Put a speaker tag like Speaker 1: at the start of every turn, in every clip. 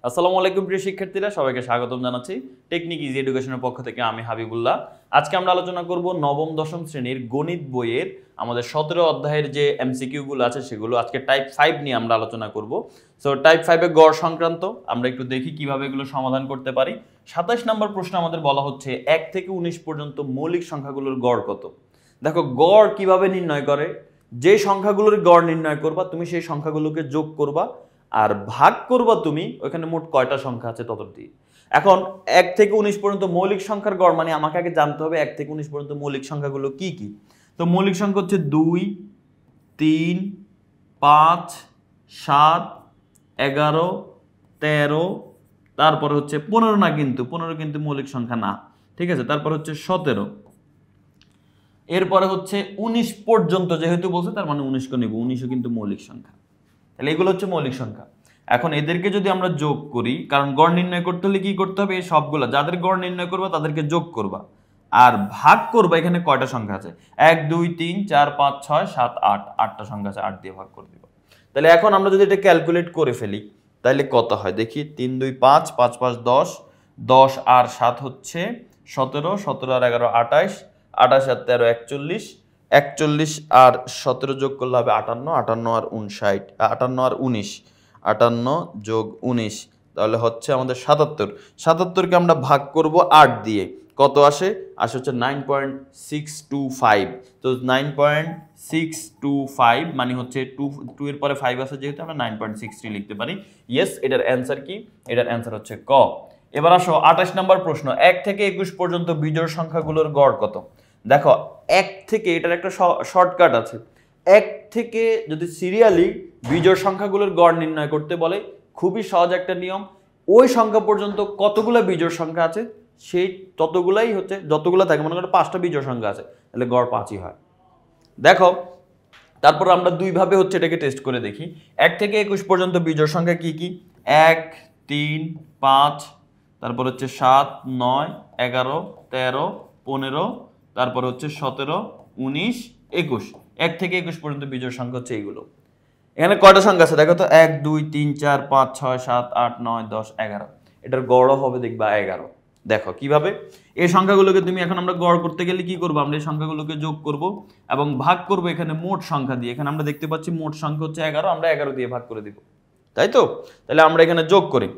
Speaker 1: আসসালামু আলাইকুম প্রিয় শিক্ষার্থীরা, সবাইকে স্বাগতম জানাচ্ছি টেকনিক ইজি এডুকেশনের পক্ষ থেকে। আমি হাবিবুল্লাহ। আজকে আমরা আলোচনা করব নবম দশম শ্রেণীর গণিত বইয়ের আমাদের 17 অধ্যায়ের যে এমসিকিউ গুলো আছে সেগুলো। আজকে টাইপ 5 নিয়ে আমরা আলোচনা করব। সো টাইপ 5 এ গড় সংক্রান্ত আমরা একটু দেখি কিভাবে এগুলো সমাধান করতে পারি। 27 নম্বর প্রশ্ন আমাদের বলা হচ্ছে 1 থেকে 19 পর্যন্ত মৌলিক সংখ্যাগুলোর গড় কত। দেখো গড় কিভাবে নির্ণয় করে, যে সংখ্যাগুলোর গড় নির্ণয় করবা তুমি সেই সংখ্যাগুলোকে যোগ করবা আর ভাগ করবা তুমি ওখানে মোট কয়টা সংখ্যা আছে তত দিয়ে। এখন 1 থেকে 19 পর্যন্ত মৌলিক সংখ্যার গড় মানে আমাকে আগে জানতে হবে 1 থেকে 19 পর্যন্ত মৌলিক সংখ্যাগুলো কি কি। তো মৌলিক সংখ্যা হচ্ছে 2, 3, 5, 7, 11, 13, তারপরে হচ্ছে 15 না, কিন্তু 15 কিন্তু মৌলিক সংখ্যা না, ঠিক আছে। তারপর হচ্ছে 17, এরপরে হচ্ছে 19 পর্যন্ত, যেহেতু বলছে তার মানে 19 কে নেব, 19ও কিন্তু মৌলিক সংখ্যা। তাহলে এগুলো হচ্ছে মৌলিক সংখ্যা। এখন এদেরকে যদি আমরা যোগ করি, কারণ গড় নির্ণয় করতে হলে কি করতে হবে, এই সবগুলো যাদের গড় নির্ণয় করবা তাদেরকে যোগ করবা আর ভাগ করবা। এখানে কয়টা সংখ্যা আছে, 1 2 3 4 5 6 7 8, 8টা সংখ্যা আছে, 8 দিয়ে ভাগ করে দিব। তাহলে এখন আমরা যদি এটা ক্যালকুলেট করে ফেলি তাহলে কত হয় দেখি। 3 2 5, 5 5 10, 10 আর 7 হচ্ছে 17, 17 আর 11 28, 28 আর 13 41, 41 আর 17 যোগ করলে হবে 58, 58 আর 59, 58 আর 19, 58 যোগ 19 তাহলে হচ্ছে আমাদের 77। 77কে আমরা ভাগ করব 8 দিয়ে, কত আসে হচ্ছে 9.625। তো 9.625 মানে হচ্ছে 2 এর পরে 5 আছে, যেহেতু আমরা 9.63 লিখতে পারি। ইয়েস, এটার অ্যান্সার কি? এটার অ্যান্সার হচ্ছে ক। এবার আসো 28 নম্বর প্রশ্ন, 1 থেকে 21 পর্যন্ত বিজোড় সংখ্যাগুলোর গড় কত। দেখো 1 থেকে, এটার একটা শর্টকাট আছে। 1 থেকে যদি সিরিয়ালি বিজোড় সংখ্যাগুলোর গড় নির্ণয় করতে বলে, খুবই সহজ একটা নিয়ম। ওই সংখ্যা পর্যন্ত কতগুলো বিজোড় সংখ্যা আছে সেই ততগুলাই হচ্ছে, যতগুলো থাকে, মনে করো 5টা বিজোড় সংখ্যা আছে, তাহলে গড় 5ই হয়। দেখো তারপর আমরা দুইভাবে হচ্ছে এটাকে টেস্ট করে দেখি। 1 থেকে 21 পর্যন্ত বিজোড় সংখ্যা কি কি, 1 3 5, তারপর হচ্ছে 7 9 11 13 15, তারপর হচ্ছে 17 19 21। 1 থেকে 21 পর্যন্ত বিজোড় সংখ্যা হচ্ছে এইগুলো। এখানে কয়টা সংখ্যা আছে দেখো তো, 1 2 3 4 5 6 7 8 9 10 11। এটার গড় হবে দেখবা 11। দেখো কিভাবে এই সংখ্যাগুলোকে তুমি, এখন আমরা গড় করতে গেলে কি করবো, আমরা এই সংখ্যাগুলোকে যোগ করব এবং ভাগ করব এখানে মোট সংখ্যা দিয়ে। এখানে আমরা দেখতে পাচ্ছি মোট সংখ্যা হচ্ছে 11, আমরা 11 দিয়ে ভাগ করে দিব, তাই তো। তাহলে আমরা এখানে যোগ করি,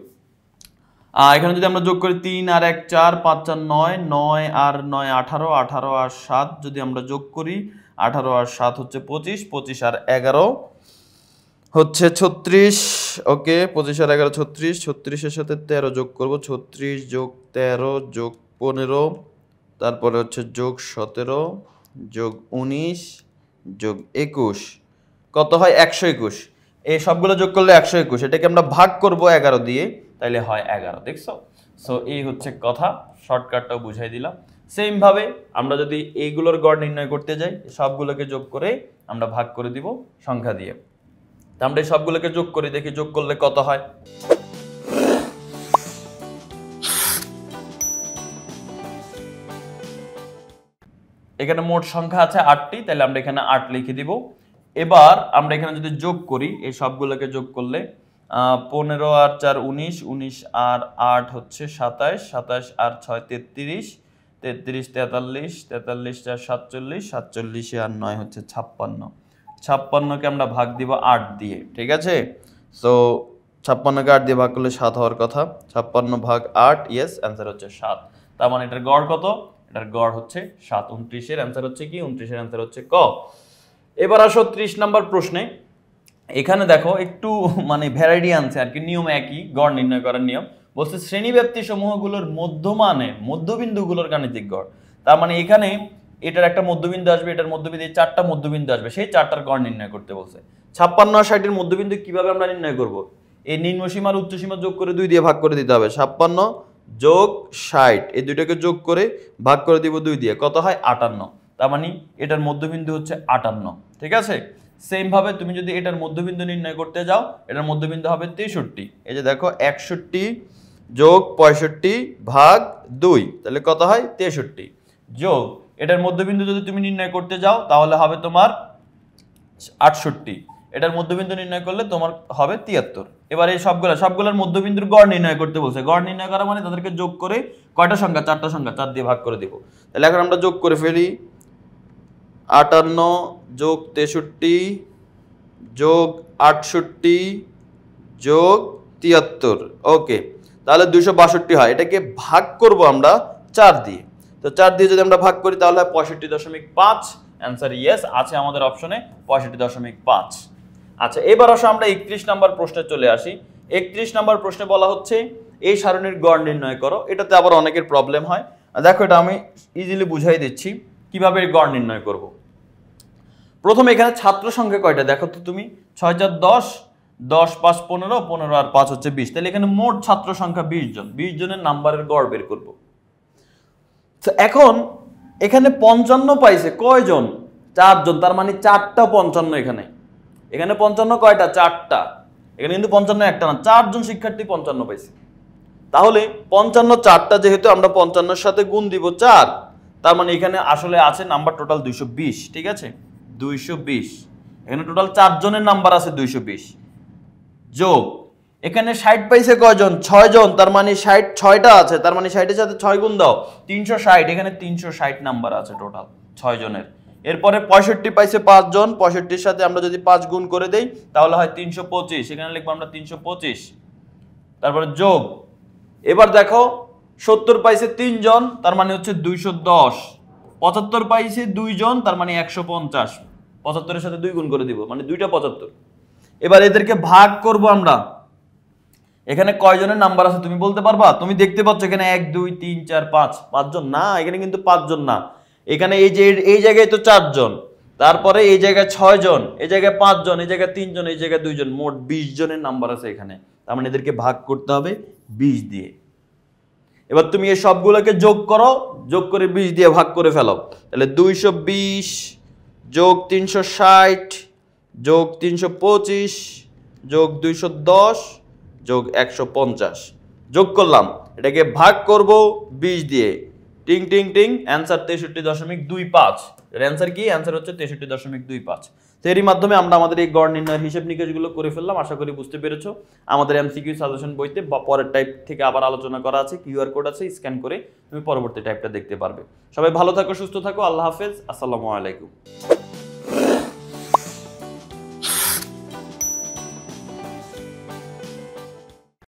Speaker 1: এখানে যদি আমরা যোগ করি 3 আর 1 4, 5 4 9, 9 আর 9 18, 18 আর 7 যদি আমরা যোগ করি, 18 আর 7 হচ্ছে 25, 25 আর 11 হচ্ছে 36। ওকে, 25 আর 11 36, 36 এর সাথে 13 যোগ করব, 36 যোগ 13 যোগ 15, তারপরে হচ্ছে যোগ 17 যোগ 19 যোগ 21, কত হয় 121। এই সবগুলো যোগ করলে 121, এটাকে আমরা ভাগ করব 11 দিয়ে, তাইলে হয় 11। দেখছো? সো এই হচ্ছে কথা, শর্টকাটটাও বুঝাই দিলাম। সেম ভাবে আমরা যদি এইগুলোর গড় নির্ণয় করতে যাই, সবগুলোকে যোগ করে আমরা ভাগ করে দিব সংখ্যা দিয়ে। আমরা এই সবগুলোকে যোগ করি, দেখি যোগ করলে কত হয়। এখানে মোট সংখ্যা আছে 8টি, তাহলে আমরা এখানে 8 লিখে দিব। এবার আমরা এখানে যদি যোগ করি, এই সবগুলোকে যোগ করলে 15 আর 4 19, 19 আর 8 হচ্ছে 27, 27 আর 6 33, 33 43, 43 4 47, 47 আর 9 হচ্ছে 56। 56কে আমরা ভাগ দিব 8 দিয়ে, ঠিক আছে। সো 56কে 8 দিয়ে ভাগ করলে 7 হওয়ার কথা, 56 ভাগ 8, ইয়েস, অ্যান্সার হচ্ছে 7। তার মানে এটার গড় কত, এটার গড় হচ্ছে 7। 29 এর অ্যান্সার হচ্ছে কি, 29 এর অ্যান্সার হচ্ছে ক। এবার আসো 30 নম্বর প্রশ্নে। এখানে দেখো একটু মানে ভ্যারাইটি আনছে আর কি, নিয়ম একই, গড় নির্ণয় করার নিয়ম। বলছে শ্রেণীব্যাপ্তি সমূহগুলোর মধ্যমানে মধ্যবিন্দুগুলোর গাণিতিক গড়। তার মানে এখানে এটার একটা মধ্যবিন্দু আসবে, এটার মধ্যবিন্দু, 4টা মধ্যবিন্দু আসবে, সেই 4টার গড় নির্ণয় করতে বলছে। 56 আর 60 এর মধ্যবিন্দু কিভাবে আমরা নির্ণয় করব, এই নিম্নসীমা আর উচ্চসীমা যোগ করে 2 দিয়ে ভাগ করে দিতে হবে। 56 যোগ 60, এই দুইটাকে যোগ করে ভাগ করে দিব 2 দিয়ে, কত হয় 58। তার মানে এটার মধ্যবিন্দু হচ্ছে 58, ঠিক আছে। সেম ভাবে তুমি যদি এটার মধ্যবিন্দু নির্ণয় করতে যাও, এটার মধ্যবিন্দু হবে 63। এই যে দেখো 61 যোগ 65 ভাগ 2, তাহলে কত হয় 63, যোগ এটার মধ্যবিন্দু যদি তুমি নির্ণয় করতে যাও তাহলে হবে তোমার 68। এটার মধ্যবিন্দু নির্ণয় করলে তোমার হবে 73। এবার এই সবগুলোর মধ্যবিন্দুর গড় নির্ণয় করতে বলছে। গড় নির্ণয় করা মানে তাদেরকে যোগ করে কয়টা সংখ্যা, 4টা সংখ্যা, 4 দিয়ে ভাগ করে দিব। তাহলে এখন আমরা যোগ করে ফেলি। 58 যোগ 63 যোগ 68 যোগ 73। ওকে, তাহলে 262 হয়। এটাকে ভাগ করব আমরা 4 দিয়ে। তো 4 দিয়ে যদি আমরা ভাগ করি তাহলে হয় 65.5। অ্যান্সার ইয়েস আছে আমাদের অপশনে 65.5। আচ্ছা, এবার আসো আমরা 31 নম্বর প্রশ্নে চলে আসি। 31 নম্বর প্রশ্নে বলা হচ্ছে এই সারণীর গড় নির্ণয় করো। এটাতে আবার অনেকের প্রবলেম হয়। দেখো, এটা আমি ইজিলি বুঝাই দিচ্ছি কিভাবে গড় নির্ণয় করব। প্রথমে এখানে ছাত্র সংখ্যা কয়টা দেখো তো তুমি, 6 4 10, 10 5 15, 15 আর 5 হচ্ছে 20। তাহলে এখানে মোট ছাত্র সংখ্যা 20 জন। 20 জনের নাম্বারের গড় বের করব। তো এখন এখানে 55 পাইছে কয়জন? 4 জন। তার মানে 4টা 55। এখানে 55 কয়টা? 4টা। এখানে কিন্তু 55 একটা না, 4 জন শিক্ষার্থী 55 পাইছে। তাহলে 55 4টা, যেহেতু আমরা 55-এর সাথে গুণ দিব 4, তার মানে এখানে আসলে আছে নাম্বার টোটাল 220। ঠিক আছে, 220। এখানে টোটাল 4 জনের নাম্বার আছে 220। যোগ এখানে 60 পাইছে কয়জন? 6 জন। তার মানে 60 6টা আছে, তার মানে 60-এর সাথে 6 গুণ দাও, 360। এখানে 360 নাম্বার আছে টোটাল 6 জনের। এরপরে 65 পাইছে 5 জন। 65-এর সাথে আমরা যদি 5 গুণ করে দেই তাহলে হয় 325। এখানে লিখবো আমরা 325। তারপরে যোগ, এবার দেখো 70 পাইছে 3 জন, তার মানে হচ্ছে 210। 75 পাইছে 2 জন, তার মানে 150। 75-এর সাথে 2 গুণ করে দিব, মানে 2টা 75। এবার এদেরকে ভাগ করব আমরা। এখানে কয়জনের নাম্বার আছে তুমি বলতে পারবা? তুমি দেখতে পাচ্ছ এখানে 1 2 3 4 5, 5 জন না, এখানে কিন্তু 5 জন না। এখানে এই জায়গায় তো 4 জন, তারপরে এই জায়গায় 6 জন, এই জায়গায় 5 জন, এই জায়গায় 3 জন, এই জায়গায় 2 জন, মোট 20 জনের নাম্বার আছে এখানে। তার মানে এদেরকে ভাগ করতে হবে 20 দিয়ে। এবার তুমি এই সবগুলোকে যোগ করো, যোগ করে 20 দিয়ে ভাগ করে ফেলো। তাহলে 220 যোগ 360 যোগ 325 যোগ 210 যোগ 150 যোগ করলাম। এটাকে ভাগ করব 20 দিয়ে। টিং টিং টিং, অ্যান্সার 63.25। এর অ্যান্সার কি? অ্যান্সার হচ্ছে 63.25। তো এরই মাধ্যমে আমরা আমাদের এই গড় নির্ণয়ের হিসাব নিকাশগুলো করে ফেললাম। আশা করি বুঝতে পেরেছো। আমাদের এমসিকিউ সাজেশন বইতে বা পরের টাইপ থেকে আবার আলোচনা করা আছে, কিউআর কোড আছে, স্ক্যান করে তুমি পরবর্তী টাইপটা দেখতে পারবে। সবাই ভালো থাকো, সুস্থ থাকো, আল্লাহ হাফেজ, আসসালামু আলাইকুম।